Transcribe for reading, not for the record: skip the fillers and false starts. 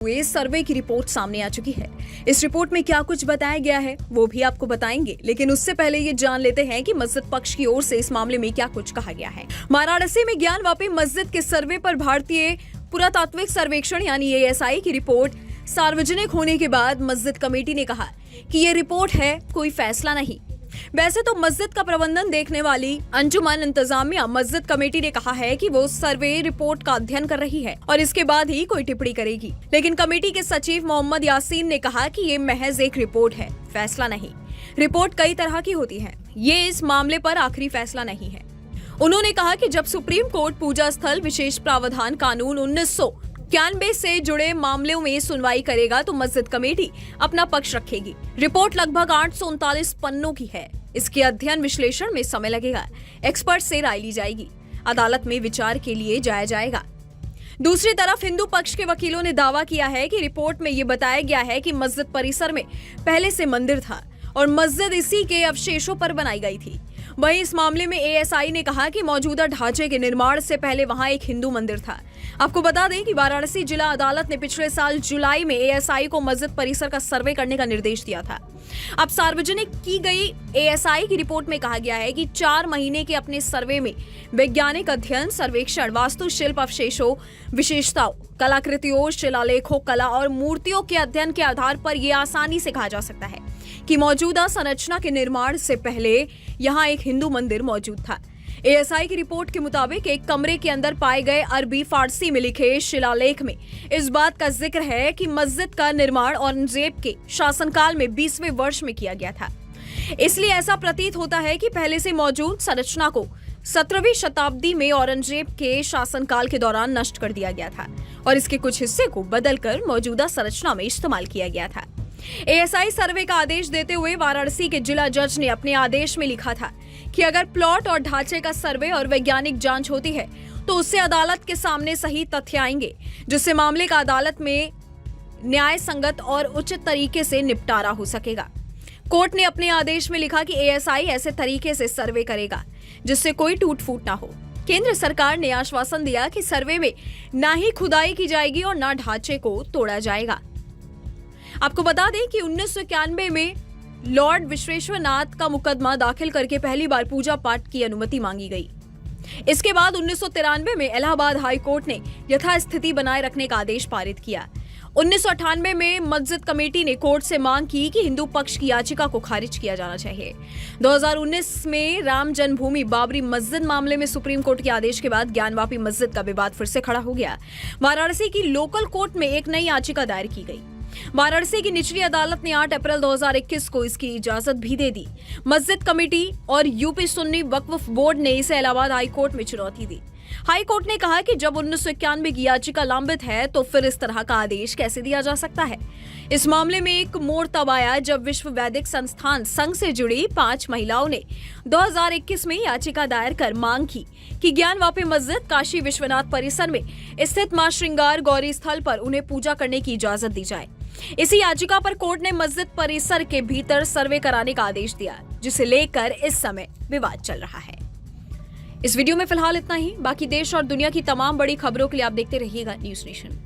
हुए सर्वे की रिपोर्ट सामने आ चुकी है। इस रिपोर्ट में क्या कुछ बताया गया है वो भी आपको बताएंगे, लेकिन उससे पहले ये जान लेते हैं कि मस्जिद पक्ष की ओर से इस मामले में क्या कुछ कहा गया है। वाराणसी में ज्ञानवापी मस्जिद के सर्वे पर भारतीय पुरातात्विक सर्वेक्षण यानी ASI की रिपोर्ट सार्वजनिक होने के बाद मस्जिद कमेटी ने कहा कि ये रिपोर्ट है, कोई फैसला नहीं। वैसे तो मस्जिद का प्रबंधन देखने वाली अंजुमन इंतजामिया मस्जिद कमेटी ने कहा है कि वो सर्वे रिपोर्ट का अध्ययन कर रही है और इसके बाद ही कोई टिप्पणी करेगी, लेकिन कमेटी के सचिव मोहम्मद यासीन ने कहा कि ये महज एक रिपोर्ट है, फैसला नहीं। रिपोर्ट कई तरह की होती है, ये इस मामले पर आखिरी फैसला नहीं है। उन्होंने कहा कि जब सुप्रीम कोर्ट पूजा स्थल विशेष प्रावधान कानून 1991 से जुड़े मामलों में सुनवाई करेगा तो मस्जिद कमेटी अपना पक्ष रखेगी। रिपोर्ट लगभग 839 पन्नों की है। इसके अध्ययन विश्लेषण में समय लगेगा। एक्सपर्ट से राय ली जाएगी, अदालत में विचार के लिए जाया जाएगा। दूसरी तरफ हिंदू पक्ष के वकीलों ने दावा किया है कि रिपोर्ट में ये बताया गया है कि मस्जिद परिसर में पहले से मंदिर था और मस्जिद इसी के अवशेषों पर बनाई गई थी। वहीं इस मामले में ASI ने कहा कि मौजूदा ढांचे के निर्माण से पहले वहां एक हिंदू मंदिर था। आपको बता दें कि वाराणसी जिला अदालत ने पिछले साल जुलाई में ASI को मस्जिद परिसर का सर्वे करने का निर्देश दिया था। अब सार्वजनिक की गई ASI की रिपोर्ट में कहा गया है कि 4 महीने के अपने सर्वे में वैज्ञानिक अध्ययन, सर्वेक्षण, वास्तुशिल्प अवशेषों, विशेषताओं, कलाकृतियों, शिलालेखों, कला और मूर्तियों के अध्ययन के आधार पर यह आसानी से कहा जा सकता है कि मौजूदा संरचना के निर्माण से पहले यहाँ एक हिंदू मंदिर मौजूद था। ASI की रिपोर्ट के मुताबिक एक कमरे के अंदर पाए गए अरबी फारसी में लिखे शिलालेख में इस बात का जिक्र है कि मस्जिद का निर्माण औरंगजेब के शासनकाल में 20वें वर्ष में किया गया था। इसलिए ऐसा प्रतीत होता है कि पहले से मौजूद संरचना को 17वीं शताब्दी में औरंगजेब के शासनकाल के दौरान नष्ट कर दिया गया था और इसके कुछ हिस्से को बदलकर मौजूदा संरचना में इस्तेमाल किया गया था। ASI सर्वे का आदेश देते हुए वाराणसी के जिला जज ने अपने आदेश में लिखा था कि अगर प्लॉट और ढांचे का सर्वे और वैज्ञानिक जांच होती है तो उससे अदालत के सामने सही तथ्य आएंगे, जिससे मामले का अदालत में न्याय संगत और उचित तरीके से निपटारा हो सकेगा। कोर्ट ने अपने आदेश में लिखा कि ASI ऐसे तरीके से सर्वे करेगा जिससे कोई टूट फूट ना हो। केंद्र सरकार ने आश्वासन दिया कि सर्वे में ना ही खुदाई की जाएगी और ना ढांचे को तोड़ा जाएगा। आपको बता दें कि 1991 में लॉर्ड विश्वेश्वरनाथ का मुकदमा दाखिल करके पहली बार पूजा पाठ की अनुमति मांगी गई। इसके बाद 1993 में इलाहाबाद हाई कोर्ट ने यथास्थिति बनाए रखने का आदेश पारित किया। 1998 में मस्जिद कमेटी ने कोर्ट से मांग की कि हिंदू पक्ष की याचिका को खारिज किया जाना चाहिए। 2019 में राम जन्मभूमि बाबरी मस्जिद मामले में सुप्रीम कोर्ट के आदेश के बाद ज्ञानवापी मस्जिद का विवाद फिर से खड़ा हो गया। वाराणसी की लोकल कोर्ट में एक नई याचिका दायर की गई। वाराणसी की निचली अदालत ने 8 अप्रैल 2021 को इसकी इजाजत भी दे दी। मस्जिद कमेटी और यूपी सुन्नी वक्फ बोर्ड ने इसे इलाहाबाद हाई कोर्ट में चुनौती दी। हाई कोर्ट ने कहा कि जब 1991 की याचिका लंबित है तो फिर इस तरह का आदेश कैसे दिया जा सकता है। इस मामले में एक मोड़ तब आया जब विश्व वैदिक संस्थान संघ से जुड़ी 5 महिलाओं ने 2021 में याचिका दायर कर मांग की कि ज्ञानवापी मस्जिद काशी विश्वनाथ परिसर में स्थित मां श्रृंगार गौरी स्थल पर उन्हें पूजा करने की इजाजत दी जाए। इसी याचिका पर कोर्ट ने मस्जिद परिसर के भीतर सर्वे कराने का आदेश दिया, जिसे लेकर इस समय विवाद चल रहा है। इस वीडियो में फिलहाल इतना ही। बाकी देश और दुनिया की तमाम बड़ी खबरों के लिए आप देखते रहिएगा न्यूज़ नेशन।